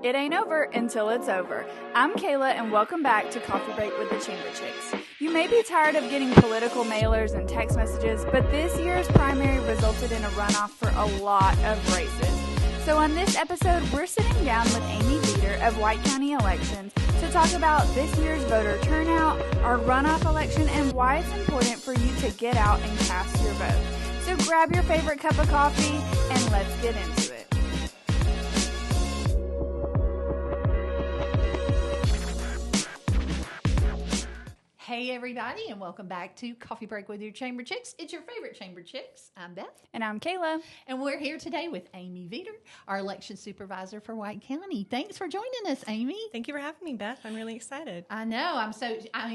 It ain't over until it's over. I'm Kayla, and welcome back to Coffee Break with the Chamber Chicks. You may be tired of getting political mailers and text messages, but this year's primary resulted in a runoff for a lot of races. So on this episode, we're sitting down with Aime Veater of White County Elections to talk about this year's voter turnout, our runoff election, and why it's important for you to get out and cast your vote. So grab your favorite cup of coffee and let's get into it. Hey everybody, and welcome back to Coffee Break with your Chamber Chicks. It's your favorite Chamber Chicks. I'm Beth. And I'm Kayla. And we're here today with Aime Veater, our election supervisor for White County. Thanks for joining us, Aime. Thank you for having me, Beth. I'm really excited. I know.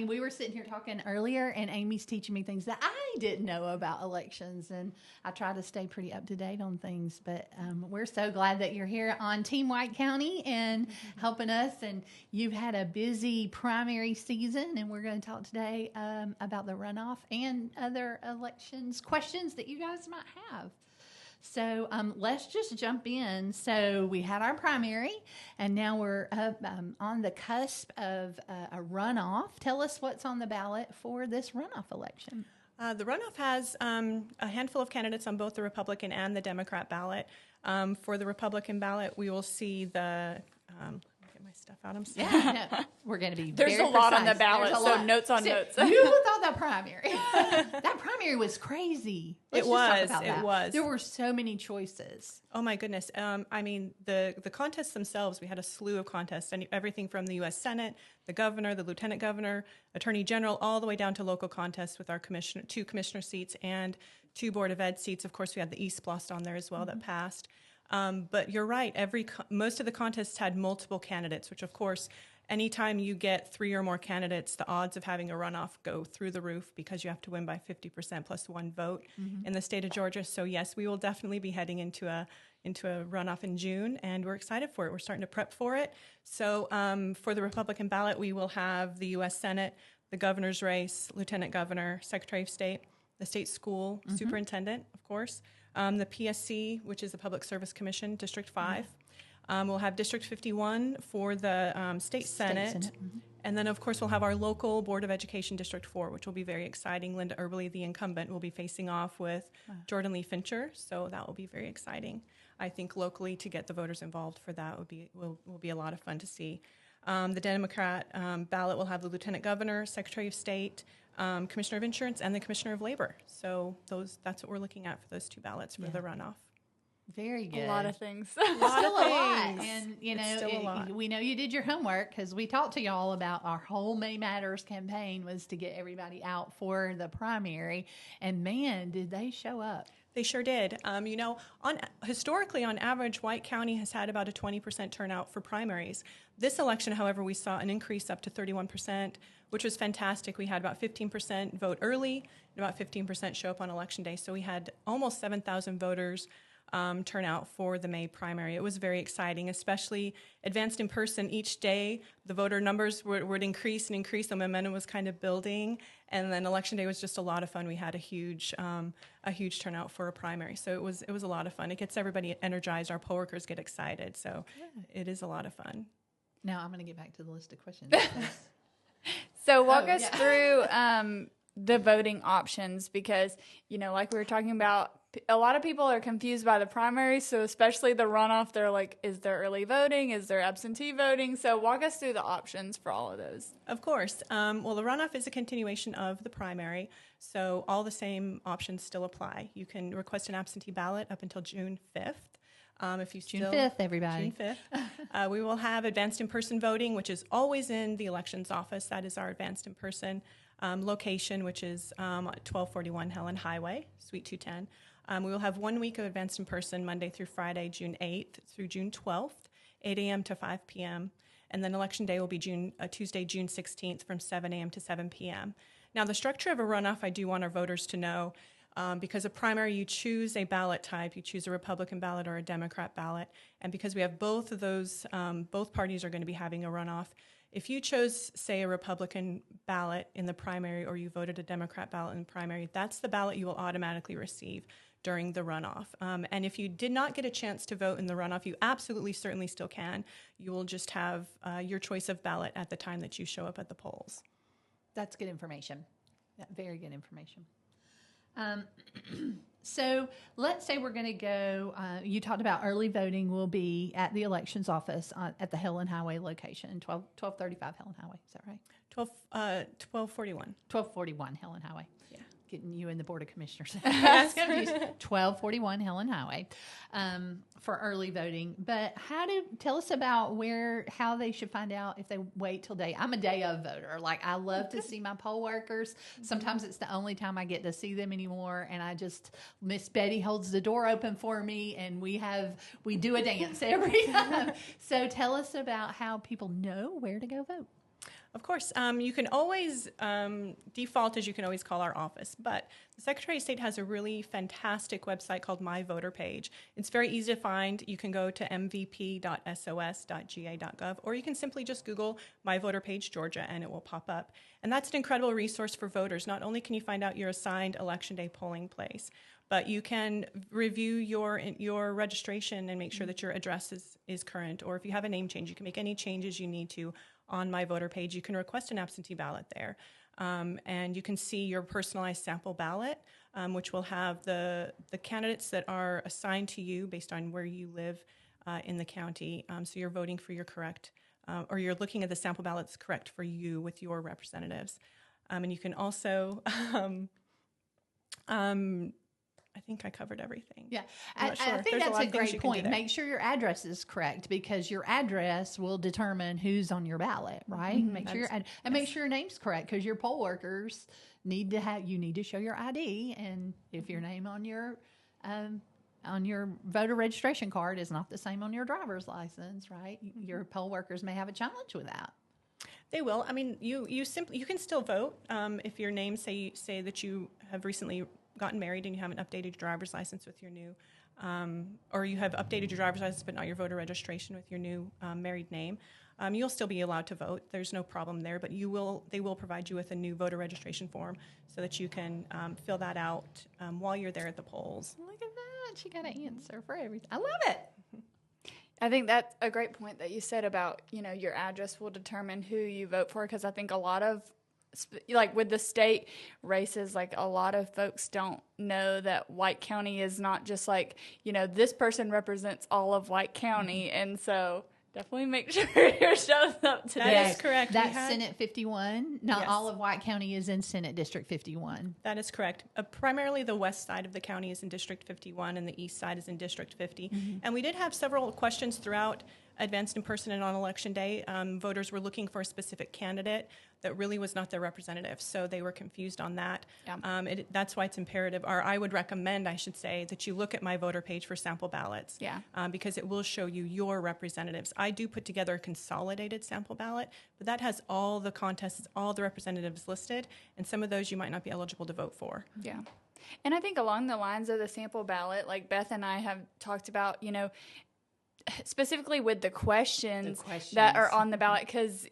We were sitting here talking earlier, and Amy's teaching me things that I didn't know about elections, and I try to stay pretty up to date on things, but we're so glad that you're here on Team White County and helping us, and you've had a busy primary season, and we're going to talk today about the runoff and other elections questions that you guys might have. So let's just jump in. So we had our primary, and now we're on the cusp of a runoff. Tell us what's on the ballot for this runoff election. The runoff has a handful of candidates on both the Republican and the Democrat ballot. For the Republican ballot, we will see the... my stuff out. I'm sorry. Yeah, no, we're going to be There's very a lot precise. on the ballot, so notes on notes. You thought that primary. That primary was crazy. It was. There were so many choices. Oh my goodness. The contests themselves, we had a slew of contests, and everything from the U.S. Senate, the governor, the lieutenant governor, attorney general, all the way down to local contests with our two commissioner seats and 2 Board of Ed seats. Of course, we had the East Blost on there as well that passed. But you're right. Most of the contests had multiple candidates, which of course, anytime you get 3 or more candidates, the odds of having a runoff go through the roof because you have to win by 50% plus 1 vote in the state of Georgia. So yes, we will definitely be heading into a runoff in June, and we're excited for it. We're starting to prep for it. So for the Republican ballot, we will have the U.S. Senate, the governor's race, lieutenant governor, secretary of state, the state school superintendent, of course. The PSC, which is the Public Service Commission, District 5. We'll have District 51 for the State Senate. And then, of course, we'll have our local Board of Education, District 4, which will be very exciting. Linda Earbley, the incumbent, will be facing off with Jordan Lee Fincher, so that will be very exciting. I think locally to get the voters involved for that will be a lot of fun to see. The Democrat ballot will have the Lieutenant Governor, Secretary of State, Commissioner of Insurance, and the Commissioner of Labor. So that's what we're looking at for those 2 ballots for the runoff. Very good. A lot of things. Still a lot. And, we know you did your homework because we talked to y'all about our whole Aime Matters campaign was to get everybody out for the primary. And, man, did they show up. They sure did. Historically, on average, White County has had about a 20% turnout for primaries. This election, however, we saw an increase up to 31%, which was fantastic. We had about 15% vote early and about 15% show up on Election Day. So we had almost 7,000 voters turn out for the May primary. It was very exciting, especially advanced in person each day. The voter numbers would increase and increase. The momentum was kind of building. And then Election Day was just a lot of fun. We had a huge turnout for a primary. So it was a lot of fun. It gets everybody energized. Our poll workers get excited. So it is a lot of fun. Now I'm going to get back to the list of questions. So walk us through the voting options because, like we were talking about, a lot of people are confused by the primary, so especially the runoff, they're like, is there early voting? Is there absentee voting? So walk us through the options for all of those. Of course. Well, the runoff is a continuation of the primary, so all the same options still apply. You can request an absentee ballot up until June 5th. June 5th, everybody. June 5th. We will have advanced in-person voting, which is always in the elections office. That is our advanced in-person location, which is 1241 Helen Highway, Suite 210. We will have 1 week of advanced in-person, Monday through Friday, June 8th through June 12th, 8 a.m. to 5 p.m. And then Election Day will be Tuesday, June 16th from 7 a.m. to 7 p.m. Now, the structure of a runoff, I do want our voters to know, because a primary, you choose a ballot type. You choose a Republican ballot or a Democrat ballot. And because we have both of those, both parties are going to be having a runoff, If you chose, say, a Republican ballot in the primary, or you voted a Democrat ballot in the primary, that's the ballot you will automatically receive during the runoff. And if you did not get a chance to vote in the runoff, you absolutely certainly still can. You will just have your choice of ballot at the time that you show up at the polls. That's good information. Very good information. So let's say we're going to go, you talked about early voting will be at the elections office at the Helen Highway location, 1235 Helen Highway. Is that right? 1241. 1241 Helen Highway. Yeah. Getting you in the Board of Commissioners. 1241 Helen Highway for early voting. But tell us about how they should find out if they wait till day. I'm a day of voter. Like, I love to see my poll workers. Sometimes it's the only time I get to see them anymore. And Miss Betty holds the door open for me, and we do a dance every time. So tell us about how people know where to go vote. Of course, you can always, default is you can always call our office, but the Secretary of State has a really fantastic website called My Voter Page. It's very easy to find. You can go to mvp.sos.ga.gov, or you can simply just Google My Voter Page Georgia, and it will pop up. And that's an incredible resource for voters. Not only can you find out your assigned Election Day polling place, but you can review your registration and make sure that your address is current, or if you have a name change, you can make any changes you need to on My Voter Page. You can request an absentee ballot there. And you can see your personalized sample ballot, which will have the candidates that are assigned to you based on where you live in the county. So you're voting for your correct, or you're looking at the sample ballots correct for you with your representatives. And you can also, I think I covered everything. Yeah, I think that's a great point. Make sure your address is correct, because your address will determine who's on your ballot, right? Mm-hmm. Make sure make sure your name's correct, because your poll workers need to show your ID, and if your name on your voter registration card is not the same on your driver's license, right? Your poll workers may have a challenge with that. They will. I mean, you can still vote if your name say that you have recently gotten married and you haven't updated your driver's license with your new, or you have updated your driver's license but not your voter registration with your new married name. You'll still be allowed to vote. There's no problem there, but they will provide you with a new voter registration form so that you can fill that out while you're there at the polls. Look at that. She got an answer for everything. I love it. I think that's a great point that you said about, your address will determine who you vote for, because I think a lot of, like with the state races, like a lot of folks don't know that White County is not just like, this person represents all of White County. And so definitely make sure you're showing up today. That is correct. That's Senate 51. Not Yes. all of White County is in Senate District 51. That is correct. Primarily the west side of the county is in District 51 and the east side is in District 50. Mm-hmm. And we did have several questions throughout advanced in person and on Election Day. Voters were looking for a specific candidate that really was not their representative, so they were confused on that. Yeah. That's why it's imperative, or I would recommend, I should say, that you look at My Voter Page for sample ballots. Yeah. Because it will show you your representatives. I do put together a consolidated sample ballot, but that has all the contests, all the representatives listed, and some of those you might not be eligible to vote for. Yeah. And I think along the lines of the sample ballot, like Beth and I have talked about, specifically with the questions that are on the ballot, because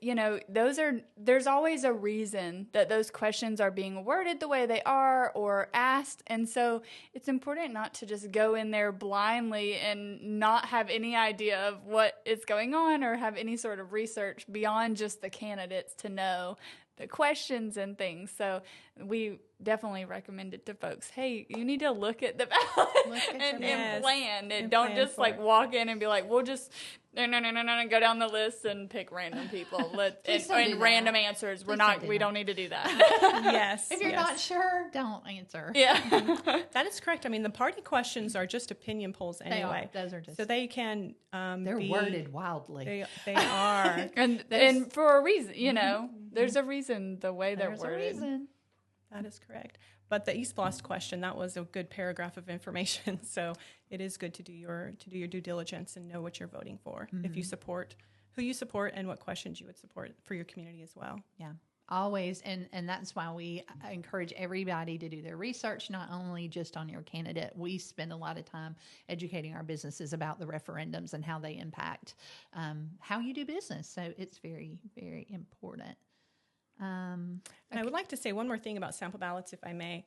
there's always a reason that those questions are being worded the way they are or asked, and so it's important not to just go in there blindly and not have any idea of what is going on or have any sort of research beyond just the candidates to know the questions and things. So we definitely recommend it to folks. Hey, you need to look at the ballot and plan. And don't just like walk in and be like, we'll just no, go down the list and pick random people. And random answers. We don't need to do that. Yes. If you're not sure, don't answer. Yeah. That is correct. I mean, the party questions are just opinion polls anyway. Those are just, so they can they're worded wildly. They are. and for a reason, there's a reason the way they're worded. There's a reason. That is correct. But the East Blast question, that was a good paragraph of information. So it is good to do your due diligence and know what you're voting for. Mm-hmm. If you support, who you support, and what questions you would support for your community as well. Yeah. Always, and that's why we encourage everybody to do their research, not only just on your candidate. We spend a lot of time educating our businesses about the referendums and how they impact how you do business. So it's very, very important. And I would like to say one more thing about sample ballots, if I may.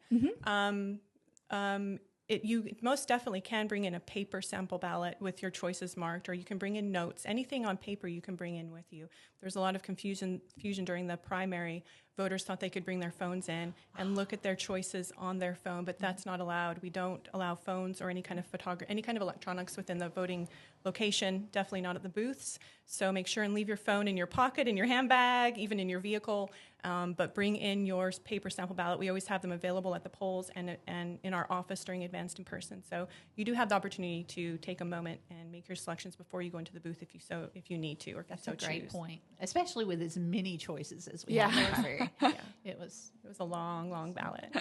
You most definitely can bring in a paper sample ballot with your choices marked, or you can bring in notes. Anything on paper you can bring in with you. There's a lot of confusion during the primary. Voters thought they could bring their phones in and look at their choices on their phone, but that's not allowed. We don't allow phones or any kind of any kind of electronics within the voting location, definitely not at the booths. So make sure and leave your phone in your pocket, in your handbag, even in your vehicle, but bring in your paper sample ballot. We always have them available at the polls and in our office during advanced in person. So you do have the opportunity to take a moment and make your selections before you go into the booth if you need to, or if That's you so a great choose. point, especially with as many choices as we Yeah. have. Yeah. It was a long ballot.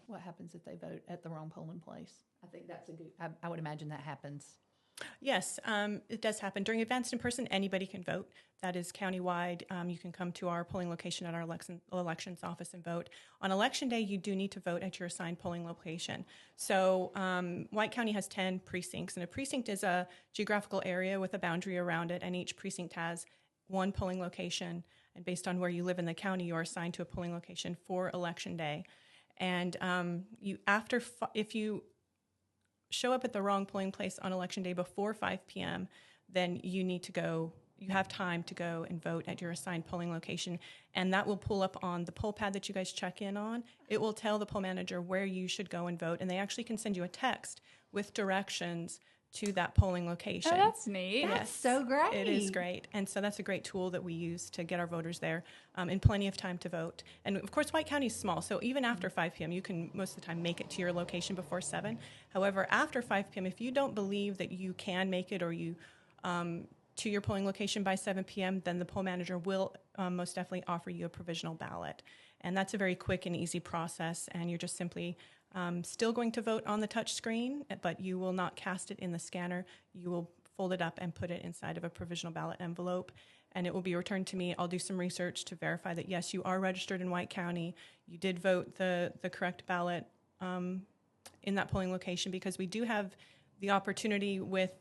What happens if they vote at the wrong polling place? I think that's a good. I would imagine that happens. Yes, it does happen. During advanced in person, anybody can vote. That is countywide. You can come to our polling location at our elections office and vote. On election day, you do need to vote at your assigned polling location. So White County has 10 precincts, and a precinct is a geographical area with a boundary around it, and each precinct has one polling location. And based on where you live in the county, you are assigned to a polling location for election day. And if you show up at the wrong polling place on election day before 5 p.m., then you have time to go and vote at your assigned polling location. And that will pull up on the poll pad that you guys check in on. It will tell the poll manager where you should go and vote. And they actually can send you a text with directions to that polling location. Oh, that's neat. That's so great. It is great. And so that's a great tool that we use to get our voters there in plenty of time to vote. And of course, White County is small, so even after 5 p.m., you can most of the time make it to your location before 7. However, after 5 p.m., if you don't believe that you can make it or you to your polling location by 7 p.m., then the poll manager will most definitely offer you a provisional ballot. And that's a very quick and easy process, and you're just simply still going to vote on the touch screen, but you will not cast it in the scanner. You will fold it up and put it inside of a provisional ballot envelope, and it will be returned to me. I'll do some research to verify that, yes, you are registered in White County. You did vote the correct ballot in that polling location, because we do have the opportunity with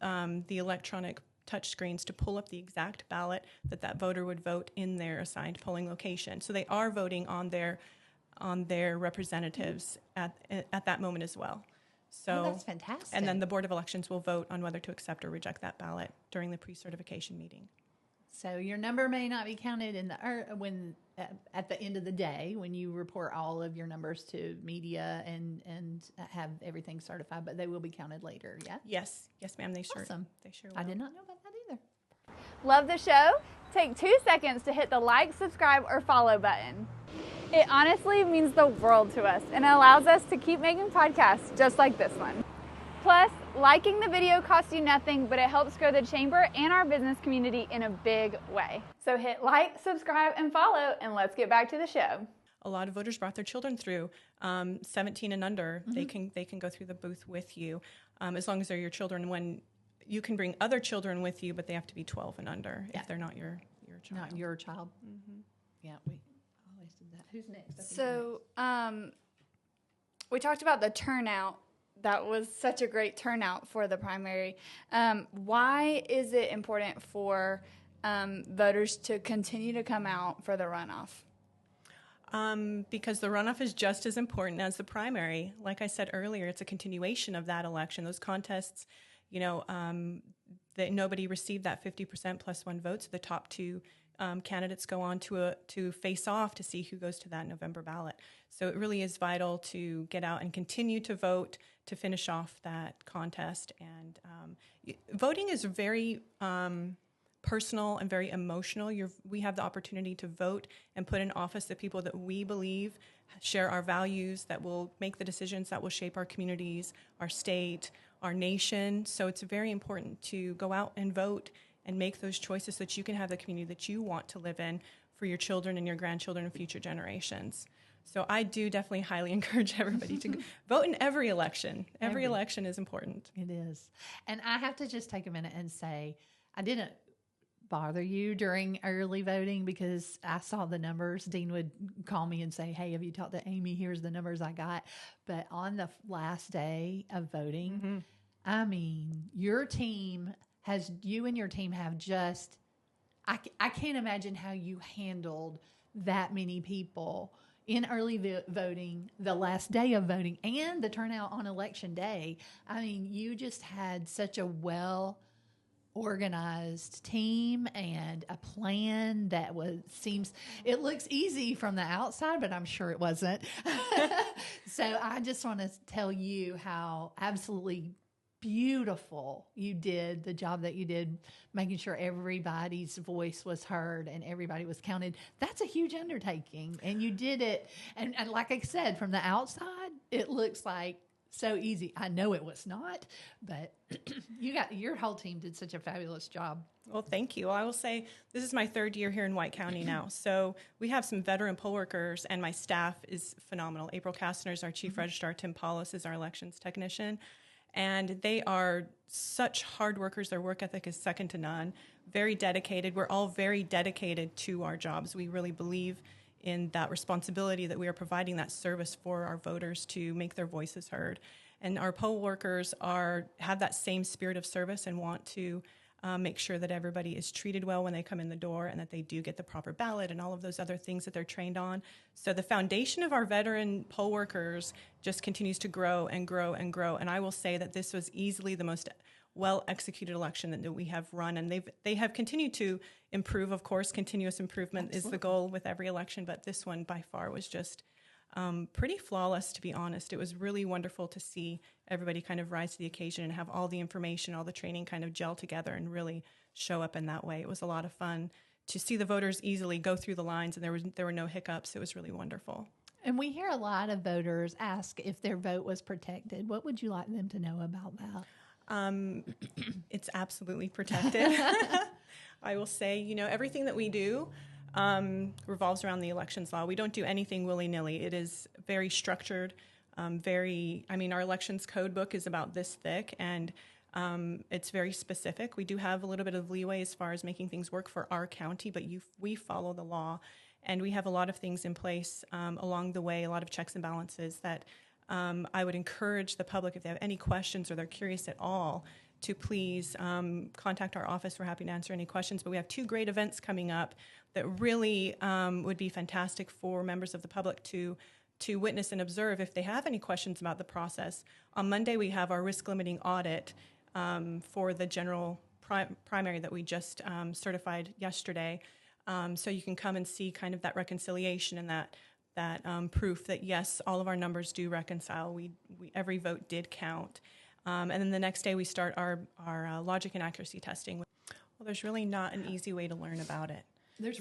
the electronic touch screens to pull up the exact ballot that voter would vote in their assigned polling location. So they are voting on their representatives at that moment as well. So that's fantastic. And then the Board of Elections will vote on whether to accept or reject that ballot during the pre-certification meeting. So your number may not be counted at the end of the day when you report all of your numbers to media and have everything certified, but they will be counted later. Yeah. Yes, ma'am. They sure. Awesome. They sure will. I did not know about that either. Love the show? Take 2 seconds to hit the like, subscribe, or follow button. It honestly means the world to us, and it allows us to keep making podcasts just like this one. Plus, liking the video costs you nothing, but it helps grow the chamber and our business community in a big way. So hit like, subscribe, and follow, and let's get back to the show. A lot of voters brought their children through. 17 and under, they can go through the booth with you, as long as they're your children. When you can bring other children with you, but they have to be 12 and under if they're not your child. Not your child. Mm-hmm. Yeah, we always did that. Who's next? So, we talked about the turnout. That was such a great turnout for the primary. Why is it important for voters to continue to come out for the runoff? Because the runoff is just as important as the primary. Like I said earlier, it's a continuation of that election. Those contests, that nobody received that 50% plus one vote, so the top two candidates go on to face off to see who goes to that November ballot. So it really is vital to get out and continue to vote to finish off that contest. And voting is very personal and very emotional. We have the opportunity to vote and put in office the people that we believe share our values, that will make the decisions that will shape our communities, our state, our nation. So it's very important to go out and vote and make those choices so that you can have the community that you want to live in for your children and your grandchildren and future generations. So I do definitely highly encourage everybody to vote in every election. Every election is important. It is. And I have to just take a minute and say, I didn't bother you during early voting? Because I saw the numbers. Dean would call me and say, "Hey, have you talked to Amy? Here's the numbers I got." But on the last day of voting, I mean, you and your team have just, I can't imagine how you handled that many people in early voting, the last day of voting, and the turnout on election day. I mean, you just had such a organized team and a plan that it looks easy from the outside, but I'm sure it wasn't. So I just want to tell you how absolutely beautiful you did the job that you did, making sure everybody's voice was heard and everybody was counted. That's a huge undertaking, and you did it. And like I said, from the outside, it looks like so easy. I know it was not, but your whole team did such a fabulous job. Well, thank you. I will say this is my third year here in White County now. So we have some veteran poll workers, and my staff is phenomenal. April Kastner is our chief registrar. Tim Paulus is our elections technician. And they are such hard workers. Their work ethic is second to none. Very dedicated. We're all very dedicated to our jobs. We really believe in that responsibility that we are providing that service for our voters to make their voices heard. And our poll workers have that same spirit of service and want to make sure that everybody is treated well when they come in the door and that they do get the proper ballot and all of those other things that they're trained on. So the foundation of our veteran poll workers just continues to grow and grow and grow. And I will say that this was easily the most well-executed election that we have run. And they have continued to improve. Of course, continuous improvement is the goal with every election. But this one by far was just pretty flawless, to be honest. It was really wonderful to see everybody kind of rise to the occasion and have all the information, all the training kind of gel together and really show up in that way. It was a lot of fun to see the voters easily go through the lines, and there were no hiccups. It was really wonderful. And we hear a lot of voters ask if their vote was protected. What would you like them to know about that? It's absolutely protected. I will say, everything that we do revolves around the elections law. We don't do anything willy-nilly. It is very structured, our elections code book is about this thick, and it's very specific. We do have a little bit of leeway as far as making things work for our county, but we follow the law, and we have a lot of things in place along the way, a lot of checks and balances that I would encourage the public, if they have any questions or they're curious at all, to please contact our office. We're happy to answer any questions. But we have 2 great events coming up that really would be fantastic for members of the public to witness and observe if they have any questions about the process. On Monday, we have our risk limiting audit for the general primary that we just certified yesterday. So you can come and see kind of that reconciliation and that proof that, yes, all of our numbers do reconcile. Every vote did count. And then the next day we start our logic and accuracy testing. Well, there's really not an easy way to learn about it.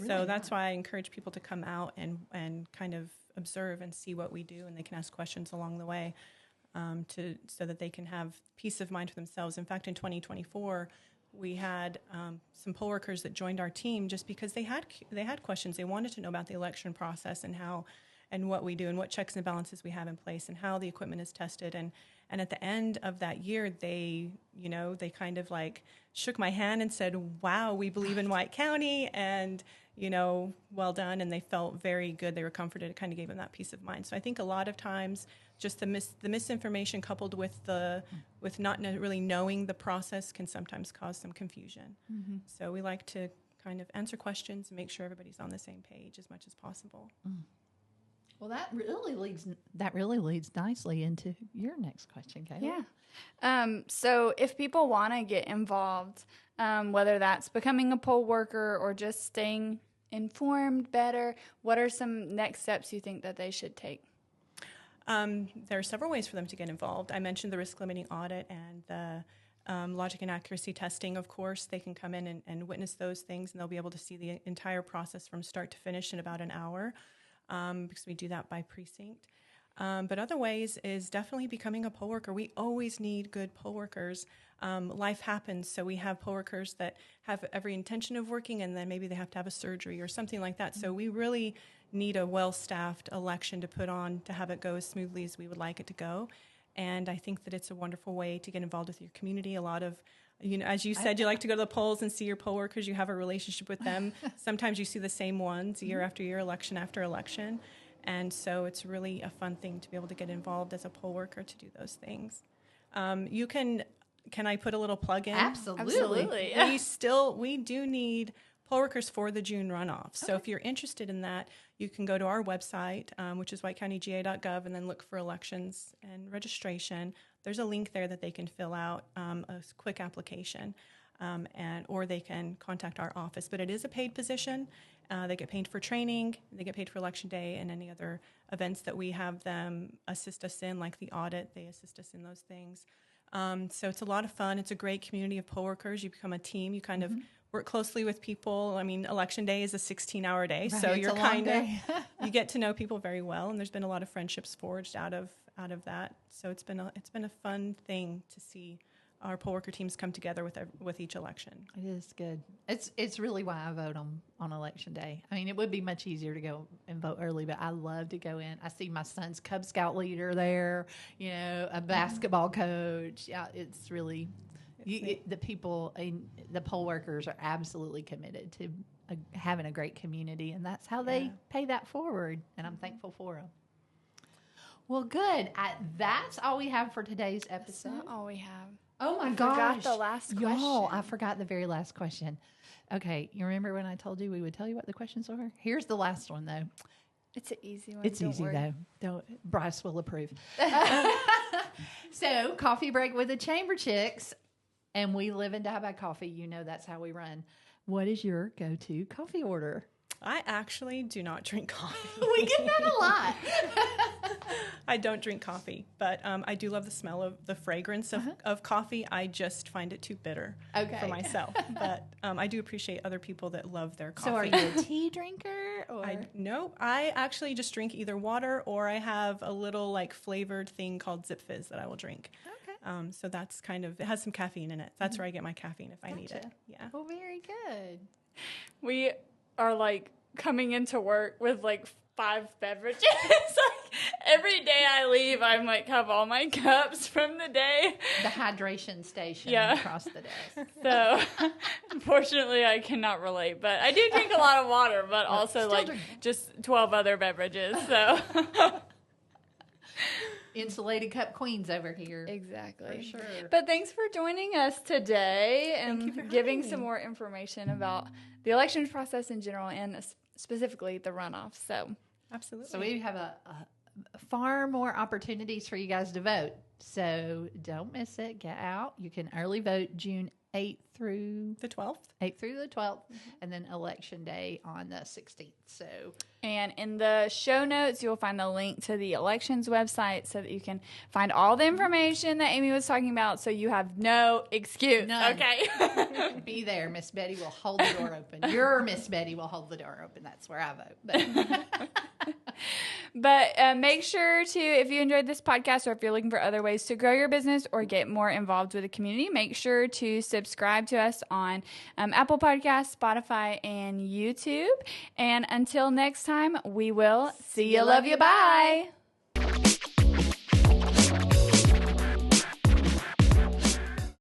So that's why I encourage people to come out and kind of observe and see what we do, and they can ask questions along the way so that they can have peace of mind for themselves. In fact, in 2024, we had some poll workers that joined our team just because they had questions. They wanted to know about the election process and how and what we do and what checks and balances we have in place and how the equipment is tested. And at the end of that year, they kind of like shook my hand and said, "Wow, we believe in White County," and, well done. And they felt very good. They were comforted. It kind of gave them that peace of mind. So I think a lot of times just the misinformation coupled with not really knowing the process can sometimes cause some confusion. Mm-hmm. So we like to kind of answer questions and make sure everybody's on the same page as much as possible. Mm. Well, that really leads nicely into your next question, Kayla. Yeah. So if people want to get involved, whether that's becoming a poll worker or just staying informed better, what are some next steps you think that they should take? There are several ways for them to get involved. I mentioned the risk limiting audit and the logic and accuracy testing. Of course, they can come in and witness those things, and they'll be able to see the entire process from start to finish in about an hour. Because we do that by precinct. But other ways is definitely becoming a poll worker. We always need good poll workers. Life happens, so we have poll workers that have every intention of working, and then maybe they have to have a surgery or something like that. Mm-hmm. So we really need a well-staffed election to put on to have it go as smoothly as we would like it to go. And I think that it's a wonderful way to get involved with your community. A lot of As you said, you like to go to the polls and see your poll workers. You have a relationship with them. Sometimes you see the same ones year after year, election after election. And so it's really a fun thing to be able to get involved as a poll worker to do those things. Can I put a little plug in? Absolutely. We do need poll workers for the June runoff. So if you're interested in that, you can go to our website, which is whitecountyga.gov, and then look for elections and registration. There's a link there that they can fill out a quick application, or they can contact our office. But it is a paid position. They get paid for training. They get paid for election day and any other events that we have them assist us in, like the audit. They assist us in those things. So it's a lot of fun. It's a great community of poll workers. You become a team. You kind of work closely with people. I mean, election day is a 16-hour day, Right, so it's you're a long kind day. of you get to know people very well, and there's been a lot of friendships forged out of that. So it's been a fun thing to see our poll worker teams come together with each election. It is good. It's really why I vote on election day. I mean, it would be much easier to go and vote early, but I love to go in. I see my son's Cub Scout leader there, a basketball coach. Yeah, it's really the people, the poll workers are absolutely committed to having a great community, and that's how they pay that forward, and I'm thankful for them. Well, good. That's all we have for today's episode. That's not all we have. Oh my Forgot gosh. the last Y'all, question. I forgot the very last question. Okay, you remember when I told you we would tell you what the questions are? Here's the last one, though. It's an easy one. It's Don't easy, worry. though. Bryce will approve. So, coffee break with the Chamber Chicks, and we live and die by coffee. That's how we run. What is your go-to coffee order? I actually do not drink coffee. We get that a lot. I don't drink coffee, but I do love the smell of the fragrance of coffee. I just find it too bitter for myself. But I do appreciate other people that love their coffee. So are you a tea drinker? Or? No, I actually just drink either water, or I have a little flavored thing called Zip Fizz that I will drink. Okay. So that's it has some caffeine in it. That's where I get my caffeine if I need it. Yeah. Well, very good. We are coming into work with 5 beverages. Every day I leave, I'm have all my cups from the day. The hydration station across the desk. So, unfortunately, I cannot relate. But I do drink a lot of water, but also just 12 other beverages. So, insulated cup queens over here. exactly. For sure. But thanks for joining us today Thank you for and giving having some me. more information about the elections process in general and specifically the runoff. So, Absolutely. So we have a far more opportunities for you guys to vote. So don't miss it. Get out. You can early vote June 8th through the 12th. 8th through the 12th, and then election day on the 16th. So, and in the show notes, you'll find the link to the elections website so that you can find all the information that Amie was talking about. So you have no excuse. None. Okay. be there. Miss Betty will hold the door open. Your Miss Betty will hold the door open. That's where I vote. But make sure to, if you enjoyed this podcast or if you're looking for other ways to grow your business or get more involved with the community, make sure to subscribe to us on Apple Podcasts, Spotify, and YouTube. And until next time, we will see you. Love you. Bye.